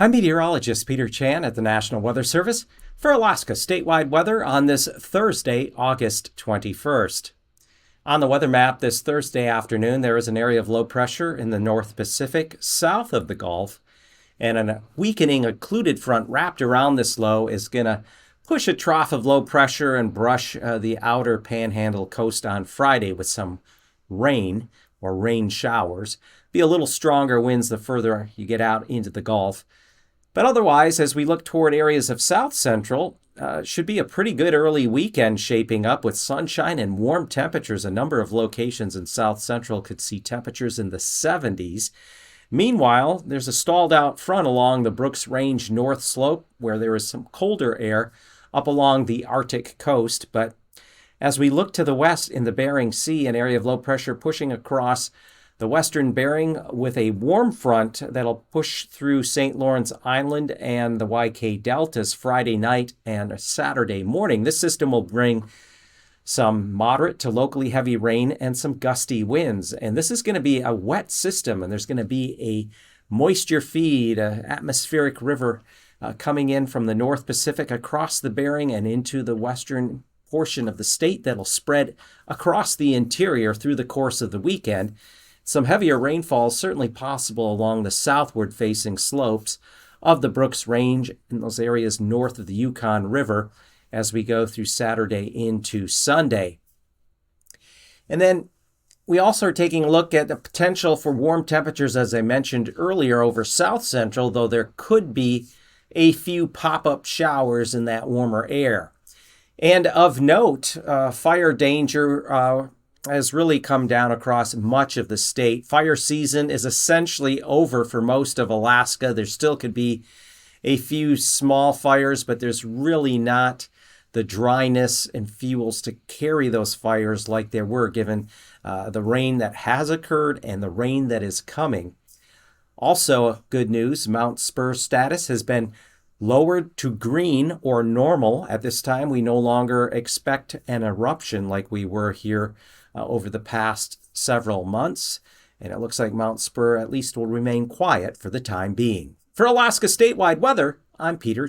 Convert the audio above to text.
I'm meteorologist Peter Chan at the National Weather Service for Alaska statewide weather on this Thursday, August 21st. On the weather map this Thursday afternoon, there is an area of low pressure in the North Pacific south of the Gulf, and a weakening occluded front wrapped around this low is going to push a trough of low pressure and brush the outer Panhandle coast on Friday with some rain or rain showers. Be a little stronger winds the further you get out into the Gulf. But otherwise, as we look toward areas of South Central, should be a pretty good early weekend shaping up with sunshine and warm temperatures. A number of locations in South Central could see temperatures in the 70s. Meanwhile, there's a stalled out front along the Brooks Range north slope where there is some colder air up along the Arctic coast. But as we look to the west in the Bering Sea, an area of low pressure pushing across the western Bering with a warm front that'll push through St. Lawrence Island and the YK deltas Friday night and Saturday morning. This system will bring some moderate to locally heavy rain and some gusty winds. And this is going to be a wet system, and there's going to be a moisture feed, an atmospheric river coming in from the North Pacific across the Bering and into the western portion of the state that'll spread across the interior through the course of the weekend. Some heavier rainfall is certainly possible along the southward-facing slopes of the Brooks Range in those areas north of the Yukon River as we go through Saturday into Sunday. And then we also are taking a look at the potential for warm temperatures, as I mentioned earlier, over South Central, though there could be a few pop-up showers in that warmer air. And of note, fire danger has really come down across much of the state. Fire season is essentially over for most of Alaska. There still could be a few small fires, but there's really not the dryness and fuels to carry those fires like there were given the rain that has occurred and the rain that is coming. Also, good news, Mount Spur status has been lowered to green or normal. At this time, we no longer expect an eruption like we were here over the past several months, and it looks like Mount Spur at least will remain quiet for the time being. For Alaska statewide weather, I'm Peter